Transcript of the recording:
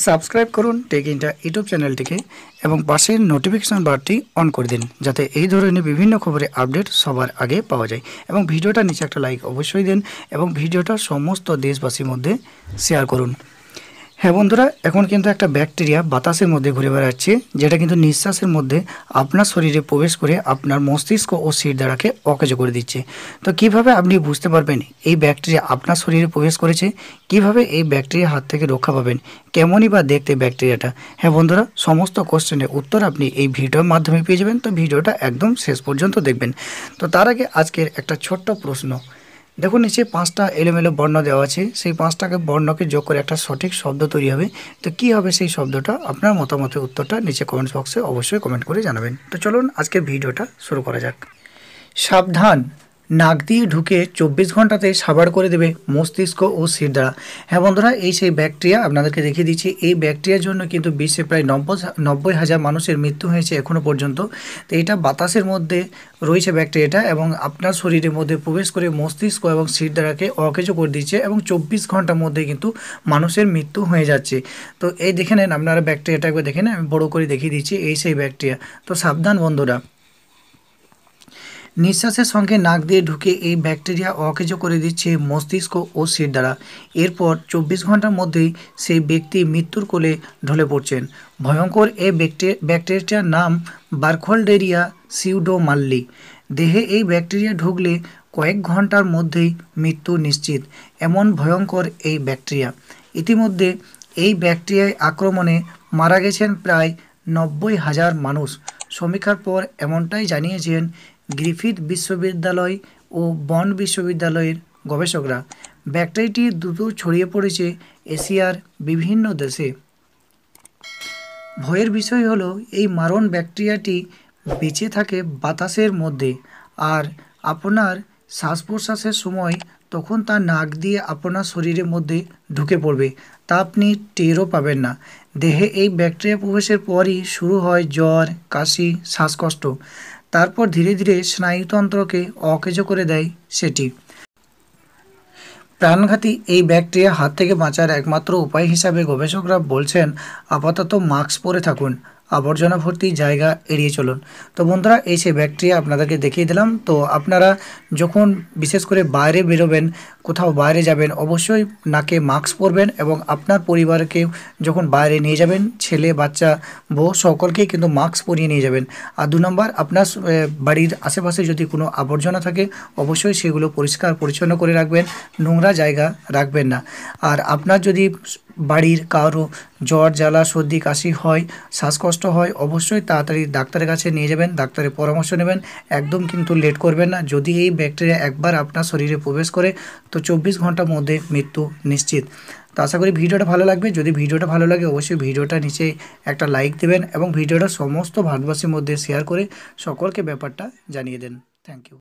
Subscribe করুন take India YouTube চ্যানেলটিকে এবং পাশের নোটিফিকেশন বারটি অন করে দিন যাতে এই ধরনের বিভিন্ন খবরের আপডেট সবার আগে পাওয়া যায় এবং ভিডিওটা নিচে একটা লাইক অবশ্যই দিন এবং ভিডিওটা সমস্ত দেশবাসীর মধ্যে শেয়ার করুন। হ্যাঁ বন্ধুরা, এখন কিন্তু একটা ব্যাকটেরিয়া বাতাসের মধ্যে ঘুরে বেড়াচ্ছে যেটা কিন্তু নিঃশ্বাসের মধ্যে আপনার শরীরে প্রবেশ করে আপনার মস্তিষ্ক ও শিরদাঁড়াকে অকেজো করে দিচ্ছে। তো কিভাবে আপনি বুঝতে পারবেন এই ব্যাকটেরিয়া আপনার শরীরে প্রবেশ করেছে, কিভাবে এই ব্যাকটেরিয়ার হাত থেকে রক্ষা পাবেন, কেমনই বা দেখতে ব্যাকটেরিয়াটা। হ্যাঁ বন্ধুরা, সমস্ত কোশ্চেনের উত্তর আপনি এই ভিডিওর মাধ্যমে পেয়ে যাবেন, তো ভিডিওটা একদম শেষ পর্যন্ত দেখবেন। তো তার আগে আজকের একটা ছোট্ট প্রশ্ন দেখুন, নিচে 5টা এলোমেলো বর্ণ দেওয়া আছে, সেই 5টাকে বর্ণকে যোগ করে একটা সঠিক শব্দ তৈরি হবে। তো কী হবে সেই শব্দটা, আপনার মতামতের উত্তরটা নিচে কমেন্ট বক্সে অবশ্যই কমেন্ট করে জানাবেন। তো চলুন আজকের ভিডিওটা শুরু করা যাক। সাবধান, নাক দিয়ে ঢুকে 24 ঘন্টাতে সাবার করে দেবে মস্তিষ্ক ও শিরদাঁড়া। হ্যাঁ বন্ধুরা, এই সেই ব্যাকটেরিয়া আপনাদেরকে দেখিয়ে দিচ্ছি। এই ব্যাকটেরিয়ার জন্য কিন্তু বিশ্বে প্রায় 90,000 মানুষের মৃত্যু হয়েছে এখনও পর্যন্ত। তো এটা বাতাসের মধ্যে রয়েছে ব্যাকটেরিয়াটা এবং আপনার শরীরের মধ্যে প্রবেশ করে মস্তিষ্ক এবং শিরদাঁড়াকে অকেজো করে দিচ্ছে এবং 24 ঘন্টার মধ্যে কিন্তু মানুষের মৃত্যু হয়ে যাচ্ছে। তো এই দেখে নেন, আপনারা ব্যাকটেরিয়াটা একবার দেখে নেন, আমি বড়ো করে দেখিয়ে দিচ্ছি। এই সেই ব্যাকটেরিয়া। তো সাবধান বন্ধুরা, নিঃশ্বাসের সঙ্গে নাক দিয়ে ঢুকে এই ব্যাকটেরিয়া অকেজো করে দিচ্ছে মস্তিষ্ক ও শিরদাঁড়া। এরপর 24 ঘন্টার মধ্যেই সেই ব্যক্তি মৃত্যুর কোলে ঢলে পড়ছেন। ভয়ঙ্কর এই ব্যাকটেরিয়াটার নাম বার্খোল্ডেরিয়া সিউডোমাল্লি। দেহে এই ব্যাকটেরিয়া ঢুকলে কয়েক ঘন্টার মধ্যেই মৃত্যু নিশ্চিত, এমন ভয়ঙ্কর এই ব্যাকটেরিয়া। ইতিমধ্যে এই ব্যাকটেরিয়ায় আক্রমণে মারা গেছেন প্রায় 90,000 মানুষ। সমীক্ষার পর এমনটাই জানিয়েছেন গ্রিফিথ বিশ্ববিদ্যালয় ও বন্ড বিশ্ববিদ্যালয়ের গবেষকরা। ব্যাকটেরিয়াটি দ্রুত ছড়িয়ে পড়েছে এশিয়ার বিভিন্ন দেশে। ভয়ের বিষয় হলো এই মারণ ব্যাকটেরিয়াটি বেঁচে থাকে বাতাসের মধ্যে, আর আপনার শ্বাস প্রশ্বাসের সময় তখন তা নাক দিয়ে আপনার শরীরের মধ্যে ঢুকে পড়বে, তা আপনি টেরও পাবেন না। দেহে এই ব্যাকটেরিয়া প্রবেশের পরই শুরু হয় জ্বর, কাশি, শ্বাসকষ্ট। তারপর ধীরে ধীরে স্নায়ুতন্ত্রকে অকেজো করে দেয় সেটি। প্রাণঘাতী এই ব্যাকটেরিয়া হাত থেকে বাঁচার একমাত্র উপায় হিসাবে গবেষকরা বলছেন আপাতত মাস্ক পরে থাকুন, আবর্জনা ভর্তি জায়গা এড়িয়ে চলুন। তো বন্ধুরা, এই সেই ব্যাকটেরিয়া আপনাদেরকে দেখিয়ে দিলাম। তো আপনারা যখন বিশেষ করে বাইরে বেরোবেন, কোথাও বাইরে যাবেন, অবশ্যই নাকে মাস্ক পরবেন এবং আপনার পরিবারকে যখন বাইরে নিয়ে যাবেন, ছেলে বাচ্চা বউ সকলকেই কিন্তু মাস্ক পরিয়ে নিয়ে যাবেন। আর 2 নম্বর, আপনার বাড়ির আশেপাশে যদি কোনো আবর্জনা থাকে অবশ্যই সেগুলো পরিষ্কার পরিচ্ছন্ন করে রাখবেন, নোংরা জায়গা রাখবেন না। আর আপনার যদি বাড়ির কারো জ্বর, জ্বালা, সর্দি, কাশি হয়, শ্বাসকষ্ট হয়, অবশ্যই তাড়াতাড়ি ডাক্তারের কাছে নিয়ে যাবেন, ডাক্তারের পরামর্শ নেবেন। একদম কিন্তু লেট করবেন না। যদি এই ব্যাকটেরিয়া একবার আপনার শরীরে প্রবেশ করে তো 24 ঘন্টার মধ্যে মৃত্যু নিশ্চিত। তো আশা করি ভিডিওটা ভালো লাগবে। যদি ভিডিওটা ভালো লাগে অবশ্যই ভিডিওটা নিচে একটা লাইক দেবেন এবং ভিডিওটা সমস্ত ভারতবাসীর মধ্যে শেয়ার করে সকলকে ব্যাপারটা জানিয়ে দেন। Thank you.